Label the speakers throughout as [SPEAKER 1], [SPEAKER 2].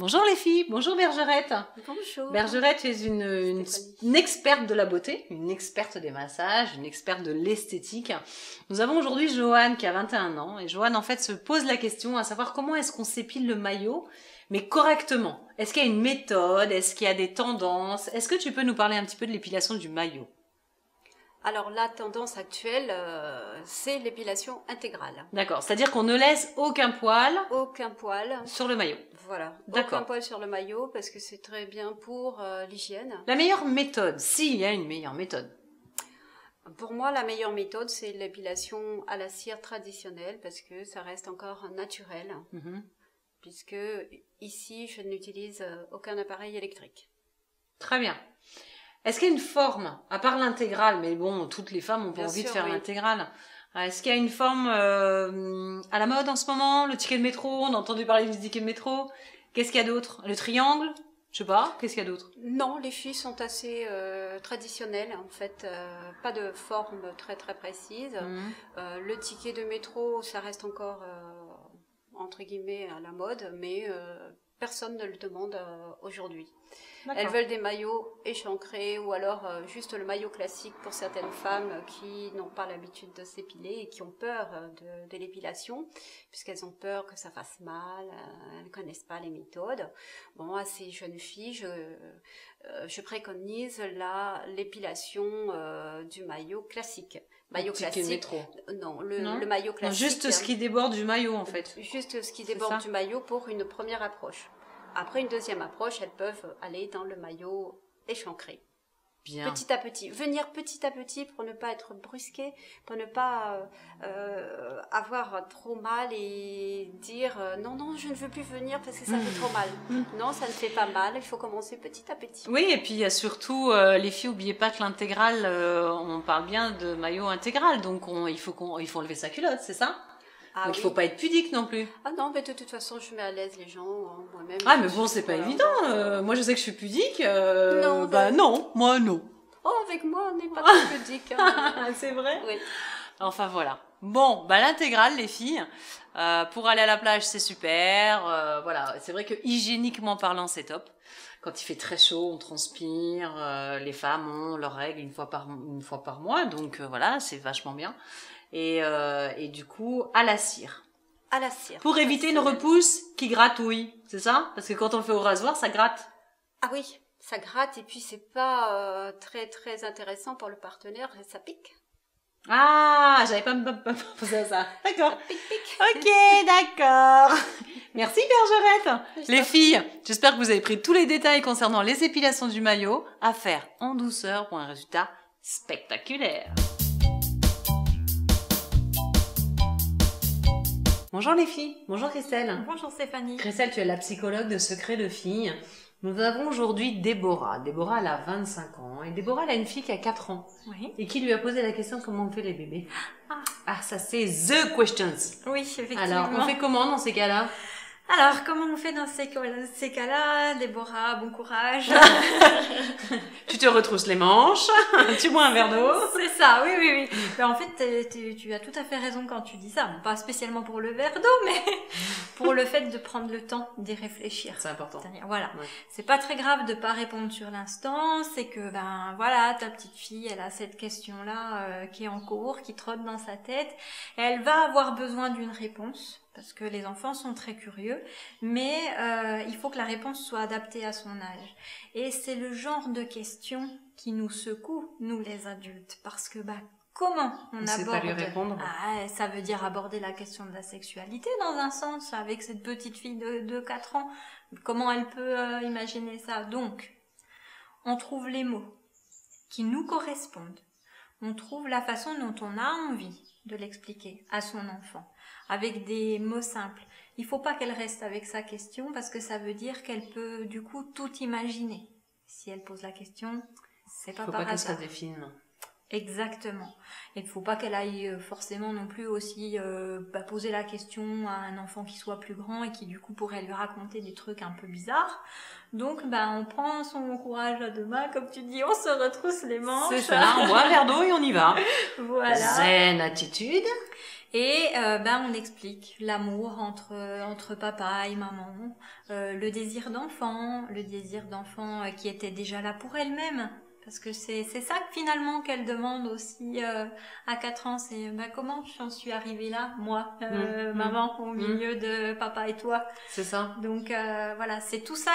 [SPEAKER 1] Bonjour les filles, bonjour Bergerette.
[SPEAKER 2] Bonjour.
[SPEAKER 1] Bergerette, tu es une experte de la beauté, une experte des massages, une experte de l'esthétique. Nous avons aujourd'hui Joanne qui a 21 ans et Joanne en fait se pose la question à savoir comment est-ce qu'on s'épile le maillot, mais correctement. Est-ce qu'il y a une méthode? Est-ce qu'il y a des tendances? Est-ce que tu peux nous parler un petit peu de l'épilation du maillot?
[SPEAKER 2] Alors la tendance actuelle, c'est l'épilation intégrale.
[SPEAKER 1] D'accord, c'est-à-dire qu'on ne laisse aucun poil
[SPEAKER 2] Aucun poil.
[SPEAKER 1] sur le maillot.
[SPEAKER 2] Voilà,
[SPEAKER 1] D'accord.
[SPEAKER 2] aucun poil sur le maillot parce que c'est très bien pour l'hygiène.
[SPEAKER 1] La meilleure méthode, s'il y a une meilleure méthode.
[SPEAKER 2] Pour moi, la meilleure méthode, c'est l'épilation à la cire traditionnelle parce que ça reste encore naturel. Puisque ici, je n'utilise aucun appareil électrique.
[SPEAKER 1] Très bien. Est-ce qu'il y a une forme, à part l'intégrale, mais bon, toutes les femmes ont pas envie de faire l'intégrale. Est-ce qu'il y a une forme à la mode en ce moment? Le ticket de métro, on a entendu parler du ticket de métro. Qu'est-ce qu'il y a d'autre? Le triangle? Je sais pas, qu'est-ce qu'il y a d'autre?
[SPEAKER 2] Non, les filles sont assez traditionnelles, en fait, pas de forme très très précise. Le ticket de métro, ça reste encore, entre guillemets, à la mode, mais personne ne le demande aujourd'hui. Elles veulent des maillots échancrés ou alors juste le maillot classique pour certaines femmes qui n'ont pas l'habitude de s'épiler et qui ont peur de l'épilation, puisqu'elles ont peur que ça fasse mal, elles ne connaissent pas les méthodes. Bon, à ces jeunes filles, je préconise l'épilation du maillot classique. Maillot classique.
[SPEAKER 1] Métro.
[SPEAKER 2] Non, le maillot classique.
[SPEAKER 1] Non, juste ce qui déborde du maillot en fait.
[SPEAKER 2] Juste ce qui déborde du maillot pour une première approche. Après une deuxième approche, elles peuvent aller dans le maillot échancré.
[SPEAKER 1] Bien.
[SPEAKER 2] Petit à petit. Venir petit à petit pour ne pas être brusqué, pour ne pas avoir trop mal et dire non, je ne veux plus venir parce que ça fait trop mal. Non, ça ne fait pas mal, il faut commencer petit à petit.
[SPEAKER 1] Oui, et puis il y a surtout, les filles, n'oubliez pas que l'intégrale, on parle bien de maillot intégral, donc il faut enlever sa culotte, c'est ça? Donc il faut pas être pudique non plus.
[SPEAKER 2] Ah non, mais de toute façon, je mets à l'aise les gens, moi-même.
[SPEAKER 1] Ah mais bon, c'est pas évident. Moi je sais que je suis pudique.
[SPEAKER 2] Non,
[SPEAKER 1] non, moi non.
[SPEAKER 2] Oh, avec moi, on n'est pas très pudique. Hein.
[SPEAKER 1] C'est vrai?
[SPEAKER 2] Oui.
[SPEAKER 1] Enfin voilà. Bon, l'intégrale, les filles, pour aller à la plage, c'est super. Voilà, c'est vrai que hygiéniquement parlant, c'est top. Quand il fait très chaud, on transpire. Les femmes ont leurs règles une fois par mois, donc voilà, c'est vachement bien. Et du coup, à la cire.
[SPEAKER 2] À la cire.
[SPEAKER 1] Pour éviter une repousse qui gratouille, c'est ça? Parce que quand on le fait au rasoir, ça gratte.
[SPEAKER 2] Ah oui, ça gratte et puis c'est pas très très intéressant pour le partenaire, ça pique.
[SPEAKER 1] Ah, j'avais pas pensé à ça. D'accord.
[SPEAKER 2] Pique.
[SPEAKER 1] Ok, d'accord. Merci Bergerette. Les filles, j'espère que vous avez pris tous les détails concernant les épilations du maillot à faire en douceur pour un résultat spectaculaire. Bonjour les filles, bonjour Christelle.
[SPEAKER 3] Bonjour Stéphanie.
[SPEAKER 1] Christelle, tu es la psychologue de Secret de Filles. Nous avons aujourd'hui Déborah. Déborah, elle a 25 ans. Et Déborah, elle a une fille qui a 4 ans.
[SPEAKER 3] Oui.
[SPEAKER 1] Et qui lui a posé la question comment on fait les bébés. Ah, ça c'est the questions.
[SPEAKER 3] Oui, effectivement.
[SPEAKER 1] Alors, on fait comment dans ces cas-là?
[SPEAKER 3] Alors, comment on fait dans ces cas-là? Déborah, bon courage.
[SPEAKER 1] Tu te retrousses les manches, tu bois un verre d'eau.
[SPEAKER 3] C'est ça, oui. Mais en fait, tu as tout à fait raison quand tu dis ça. Bon, pas spécialement pour le verre d'eau, mais pour le fait de prendre le temps d'y réfléchir.
[SPEAKER 1] C'est important.
[SPEAKER 3] Voilà.
[SPEAKER 1] Ouais.
[SPEAKER 3] C'est pas très grave de pas répondre sur l'instant. C'est que, voilà, ta petite fille, elle a cette question-là qui est en cours, qui trotte dans sa tête. Et elle va avoir besoin d'une réponse. Parce que les enfants sont très curieux, mais il faut que la réponse soit adaptée à son âge. Et c'est le genre de questions qui nous secoue, nous les adultes, parce que comment on aborde...
[SPEAKER 1] sait pas lui répondre.
[SPEAKER 3] Ça veut dire aborder la question de la sexualité dans un sens, avec cette petite fille de 4 ans. Comment elle peut imaginer ça? Donc, on trouve les mots qui nous correspondent. On trouve la façon dont on a envie de l'expliquer à son enfant, avec des mots simples. Il faut pas qu'elle reste avec sa question parce que ça veut dire qu'elle peut du coup tout imaginer. Si elle pose la question, c'est pas par hasard.
[SPEAKER 1] Faut pas que ça des films.
[SPEAKER 3] Exactement. Il ne faut pas qu'elle aille forcément non plus aussi poser la question à un enfant qui soit plus grand et qui du coup pourrait lui raconter des trucs un peu bizarres. Donc on prend son courage à deux mains, comme tu dis, on se retrousse les manches.
[SPEAKER 1] C'est ça, on boit un verre d'eau et on y va.
[SPEAKER 3] Voilà.
[SPEAKER 1] Zen attitude.
[SPEAKER 3] Et on explique l'amour entre papa et maman, le désir d'enfant qui était déjà là pour elle-même. Parce que c'est ça finalement qu'elle demande aussi à 4 ans, c'est comment j'en suis arrivée là, moi, maman, au milieu de papa et toi.
[SPEAKER 1] C'est ça.
[SPEAKER 3] Donc voilà, c'est tout ça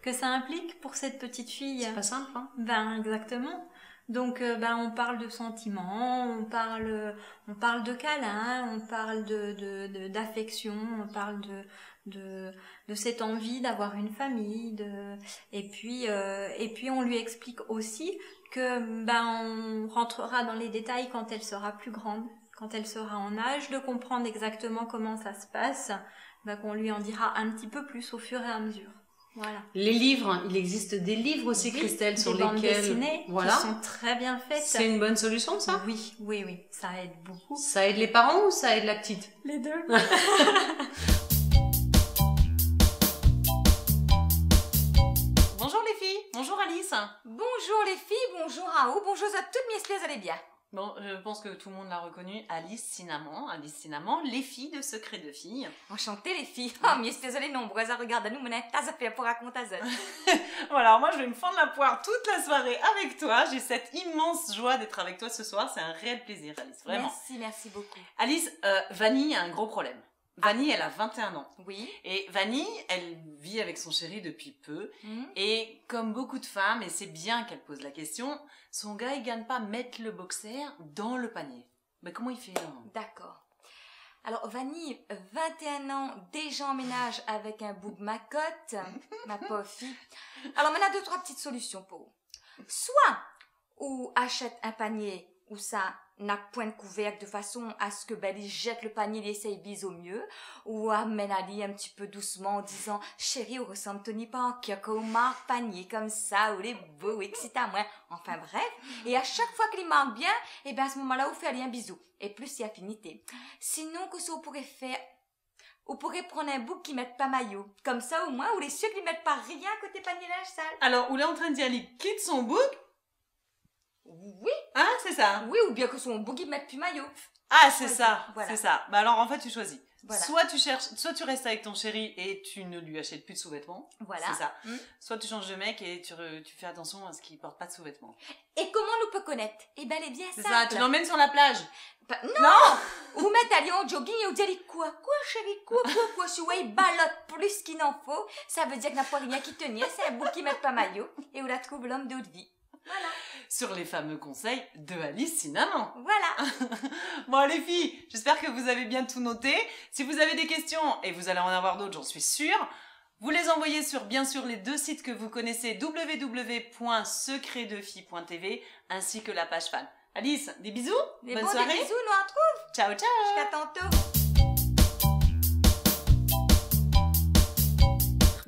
[SPEAKER 3] que ça implique pour cette petite fille.
[SPEAKER 1] C'est pas simple, hein.
[SPEAKER 3] Exactement. Donc on parle de sentiments, on parle de câlins, on parle d'affection, on parle de cette envie d'avoir une famille, et puis on lui explique aussi que on rentrera dans les détails quand elle sera plus grande, quand elle sera en âge de comprendre exactement comment ça se passe, qu'on lui en dira un petit peu plus au fur et à mesure. Voilà.
[SPEAKER 1] Les livres, il existe des livres aussi, oui, Christelle, sur lesquels...
[SPEAKER 3] Des bandes dessinées qui sont très bien faites.
[SPEAKER 1] C'est une bonne solution, ça?
[SPEAKER 3] Oui, ça aide beaucoup.
[SPEAKER 1] Ça aide les parents ou ça aide la petite?
[SPEAKER 3] Les deux.
[SPEAKER 1] Bonjour les filles, bonjour Alice.
[SPEAKER 4] Bonjour les filles, bonjour Raoult, bonjour à toutes mes espèces, allez bien.
[SPEAKER 1] Bon, je pense que tout le monde l'a reconnue, Alice Cinnamon, les filles de Secret de Filles.
[SPEAKER 4] Enchantée les filles. Oh, mes espèces, les nombreuses à regarder nous, mais t'as fait pour raconter ça.
[SPEAKER 1] Voilà, alors moi je vais me fendre la poire toute la soirée avec toi. J'ai cette immense joie d'être avec toi ce soir. C'est un réel plaisir, Alice, vraiment.
[SPEAKER 4] Merci beaucoup.
[SPEAKER 1] Alice, Vanille a un gros problème. Vanille, elle a 21 ans.
[SPEAKER 4] Oui.
[SPEAKER 1] Et Vanille, elle vit avec son chéri depuis peu. Et comme beaucoup de femmes, et c'est bien qu'elle pose la question, son gars, il gagne pas mettre le boxer dans le panier. Mais comment il fait là?
[SPEAKER 4] D'accord. Alors, Vanille, 21 ans, déjà en ménage avec un bout de ma cote, ma pauvre fille. Alors, on a 2-3 petites solutions pour vous. Soit, ou achète un panier où ça n'a point de couvercle de façon à ce que il jette le panier, il essaye bise au mieux, ou amène Ali un petit peu doucement en disant chérie, on ressemble Tony Parker quand on marque panier comme ça, ou les beaux, excite à moi. Enfin bref, et à chaque fois qu'il marque bien, et bien à ce moment-là, on fait Ali un bisou, et plus c'est affinité. Sinon, que ça on pourrait faire, on pourrait prendre un bouc qui mette pas maillot, comme ça au moins, ou les ceux qui mettent pas rien côté panier linge sale.
[SPEAKER 1] Alors, on est en train de dire, Ali quitte son bouc.
[SPEAKER 4] Oui.
[SPEAKER 1] Hein, c'est ça?
[SPEAKER 4] Oui, ou bien que son bouc il mette plus maillot.
[SPEAKER 1] Ah, c'est ça,
[SPEAKER 4] voilà.
[SPEAKER 1] C'est ça. Bah alors en fait tu choisis.
[SPEAKER 4] Voilà.
[SPEAKER 1] Soit tu restes avec ton chéri et tu ne lui achètes plus de sous-vêtements.
[SPEAKER 4] Voilà.
[SPEAKER 1] C'est ça. Soit tu changes de mec et tu fais attention à ce qu'il porte pas de sous-vêtements.
[SPEAKER 4] Et comment nous peut connaître? Eh ben elle est bien
[SPEAKER 1] c'est
[SPEAKER 4] simple.
[SPEAKER 1] Ça, tu l'emmènes sur la plage.
[SPEAKER 4] Non. Ou mettre aller en jogging et vous dire quoi chérie, quoi, si ouais, ballotte plus qu'il n'en faut, ça veut dire qu'il n'a pas rien qui tenir, c'est un bouc qui met pas maillot et où la trouve l'homme d'autre vie. Voilà.
[SPEAKER 1] Sur les fameux conseils de Alice Cinnamon.
[SPEAKER 4] Voilà.
[SPEAKER 1] Bon les filles, j'espère que vous avez bien tout noté. Si vous avez des questions, et vous allez en avoir d'autres, j'en suis sûre, vous les envoyez sur, bien sûr, les 2 sites que vous connaissez, www.secretdefille.tv, ainsi que la page fan. Alice, des bisous. Bonne soirée.
[SPEAKER 4] Des bisous, nous on retrouve.
[SPEAKER 1] Ciao, ciao.
[SPEAKER 4] Jusqu'à tantôt.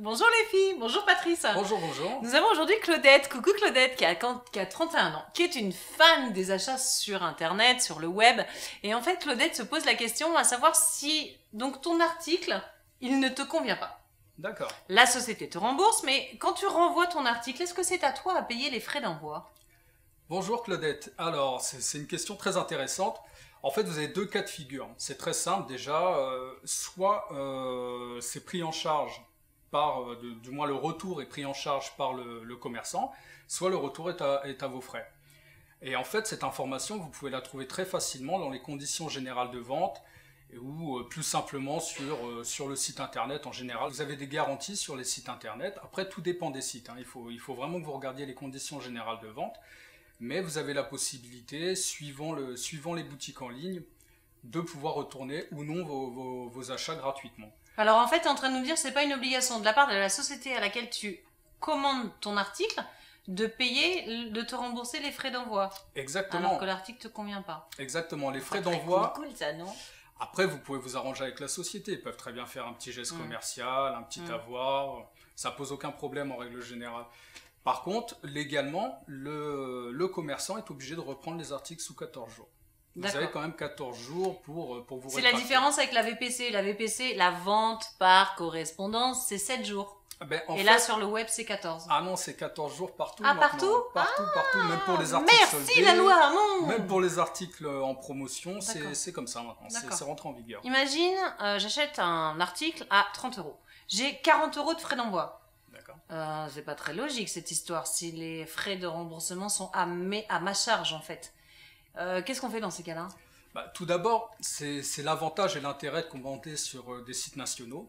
[SPEAKER 1] Bonjour les filles, bonjour Patrice.
[SPEAKER 5] Bonjour.
[SPEAKER 1] Nous avons aujourd'hui Claudette, coucou Claudette, qui a 31 ans, qui est une fan des achats sur internet, sur le web. Et en fait, Claudette se pose la question à savoir si, donc ton article, il ne te convient pas.
[SPEAKER 5] D'accord.
[SPEAKER 1] La société te rembourse, mais quand tu renvoies ton article, est-ce que c'est à toi à payer les frais d'envoi?
[SPEAKER 5] Bonjour Claudette. Alors, c'est une question très intéressante. En fait, vous avez 2 cas de figure. C'est très simple déjà. Soit c'est pris en charge par, du moins le retour est pris en charge par le commerçant, soit le retour est à vos frais. Et en fait, cette information, vous pouvez la trouver très facilement dans les conditions générales de vente ou plus simplement sur le site internet en général. Vous avez des garanties sur les sites internet. Après, tout dépend des sites. Il faut vraiment que vous regardiez les conditions générales de vente. Mais vous avez la possibilité, suivant les boutiques en ligne, de pouvoir retourner ou non vos achats gratuitement.
[SPEAKER 1] Alors en fait, tu es en train de nous dire que c'est pas une obligation de la part de la société à laquelle tu commandes ton article de te rembourser les frais d'envoi.
[SPEAKER 5] Exactement.
[SPEAKER 1] Alors que l'article te convient pas.
[SPEAKER 5] Exactement. Les frais d'envoi.
[SPEAKER 1] Cool ça, non?
[SPEAKER 5] Après, vous pouvez vous arranger avec la société. Ils peuvent très bien faire un petit geste commercial, un petit avoir. Ça pose aucun problème en règle générale. Par contre, légalement, le commerçant est obligé de reprendre les articles sous 14 jours. Vous avez quand même 14 jours pour vous
[SPEAKER 1] C'est la différence avec la VPC. La VPC, la vente par correspondance, c'est 7 jours.
[SPEAKER 5] Ben,
[SPEAKER 1] Et là, sur le web, c'est 14.
[SPEAKER 5] Ah non, c'est 14 jours partout.
[SPEAKER 1] Ah,
[SPEAKER 5] maintenant.
[SPEAKER 1] partout
[SPEAKER 5] Partout, même pour les articles
[SPEAKER 1] Merci
[SPEAKER 5] soldés,
[SPEAKER 1] la loi, non.
[SPEAKER 5] même pour les articles en promotion,
[SPEAKER 1] D'accord.
[SPEAKER 5] c'est comme ça maintenant,
[SPEAKER 1] D'accord.
[SPEAKER 5] c'est rentré en vigueur.
[SPEAKER 1] Imagine, j'achète un article à 30 €. J'ai 40 € de frais d'envoi.
[SPEAKER 5] D'accord.
[SPEAKER 1] C'est pas très logique cette histoire si les frais de remboursement sont à ma charge en fait. Qu'est-ce qu'on fait dans ces cas-là?
[SPEAKER 5] Bah, tout d'abord, c'est l'avantage et l'intérêt de commander sur des sites nationaux.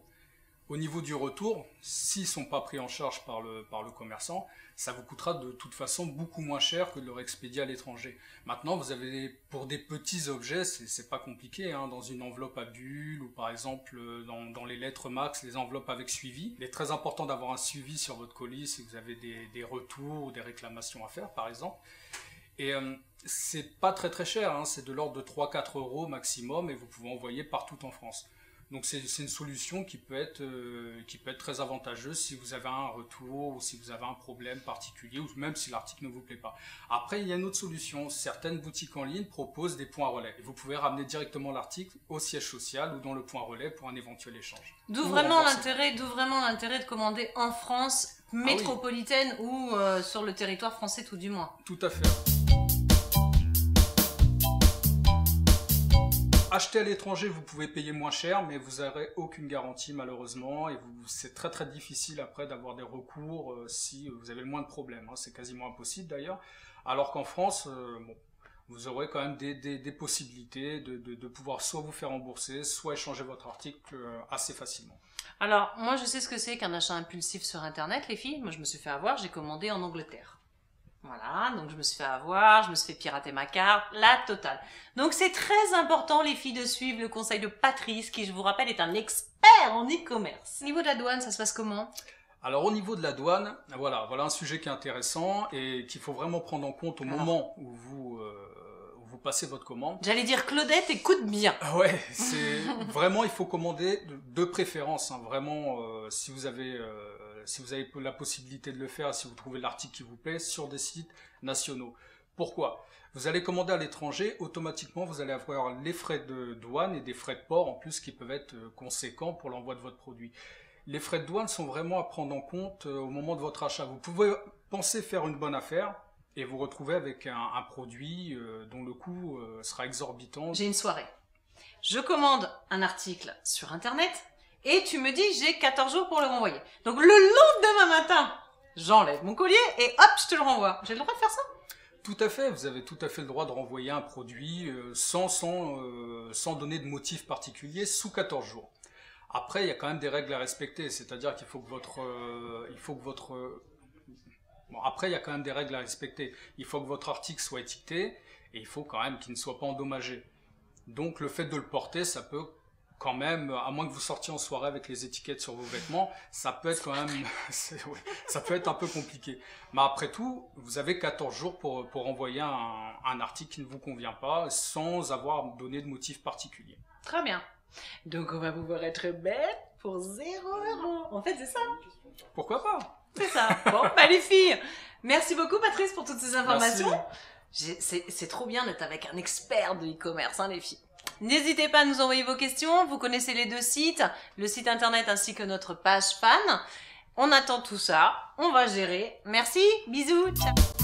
[SPEAKER 5] Au niveau du retour, s'ils ne sont pas pris en charge par le commerçant, ça vous coûtera de toute façon beaucoup moins cher que de leur expédier à l'étranger. Maintenant, vous avez pour des petits objets, c'est pas compliqué, hein, dans une enveloppe à bulles ou par exemple dans les lettres max, les enveloppes avec suivi. Il est très important d'avoir un suivi sur votre colis si vous avez des retours ou des réclamations à faire, par exemple. Et c'est pas très très cher, hein, c'est de l'ordre de 3-4 € maximum et vous pouvez envoyer partout en France. Donc c'est une solution qui peut être très avantageuse si vous avez un retour ou si vous avez un problème particulier ou même si l'article ne vous plaît pas. Après, il y a une autre solution. Certaines boutiques en ligne proposent des points relais. Et vous pouvez ramener directement l'article au siège social ou dans le point relais pour un éventuel échange.
[SPEAKER 1] D'où vraiment l'intérêt de commander en France métropolitaine ou sur le territoire français tout du moins.
[SPEAKER 5] Tout à fait. Acheter à l'étranger, vous pouvez payer moins cher, mais vous n'aurez aucune garantie malheureusement, et c'est très très difficile après d'avoir des recours si vous avez le moins de problèmes. Hein. C'est quasiment impossible d'ailleurs. Alors qu'en France, vous aurez quand même des possibilités de pouvoir soit vous faire rembourser, soit échanger votre article assez facilement.
[SPEAKER 1] Alors, moi je sais ce que c'est qu'un achat impulsif sur Internet, les filles. Moi je me suis fait avoir, j'ai commandé en Angleterre. Voilà, donc je me suis fait avoir, je me suis fait pirater ma carte, la totale. Donc c'est très important les filles de suivre le conseil de Patrice, qui je vous rappelle est un expert en e-commerce. Au niveau de la douane, ça se passe comment?
[SPEAKER 5] Alors au niveau de la douane, voilà un sujet qui est intéressant et qu'il faut vraiment prendre en compte au moment où vous passez votre commande.
[SPEAKER 1] J'allais dire Claudette, écoute bien.
[SPEAKER 5] Ouais, c'est vraiment il faut commander de préférence, hein, vraiment si vous avez la possibilité de le faire, si vous trouvez l'article qui vous plaît, sur des sites nationaux. Pourquoi? Vous allez commander à l'étranger, automatiquement vous allez avoir les frais de douane et des frais de port en plus qui peuvent être conséquents pour l'envoi de votre produit. Les frais de douane sont vraiment à prendre en compte au moment de votre achat. Vous pouvez penser faire une bonne affaire et vous retrouver avec un produit dont le coût sera exorbitant.
[SPEAKER 1] J'ai une soirée. Je commande un article sur Internet et tu me dis j'ai 14 jours pour le renvoyer. Donc le lendemain matin, j'enlève mon collier et hop, je te le renvoie. J'ai le droit de faire ça?
[SPEAKER 5] Tout à fait, vous avez tout à fait le droit de renvoyer un produit sans donner de motif particulier sous 14 jours. Après, il y a quand même des règles à respecter, c'est-à-dire qu'il faut que après, il y a quand même des règles à respecter. Il faut que votre article soit étiqueté et il faut quand même qu'il ne soit pas endommagé. Donc le fait de le porter, ça peut quand même, à moins que vous sortiez en soirée avec les étiquettes sur vos vêtements, ça peut être quand même, ça peut être un peu compliqué. Mais après tout, vous avez 14 jours pour envoyer un article qui ne vous convient pas, sans avoir donné de motif particulier.
[SPEAKER 1] Très bien. Donc on va pouvoir être bête pour 0 €. En fait, c'est ça.
[SPEAKER 5] Pourquoi pas?
[SPEAKER 1] C'est ça. Bon, bah les filles, merci beaucoup Patrice pour toutes ces informations. C'est trop bien d'être avec un expert de e-commerce, hein, les filles. N'hésitez pas à nous envoyer vos questions. Vous connaissez les deux sites, le site internet ainsi que notre page fan. On attend tout ça. On va gérer. Merci. Bisous. Ciao.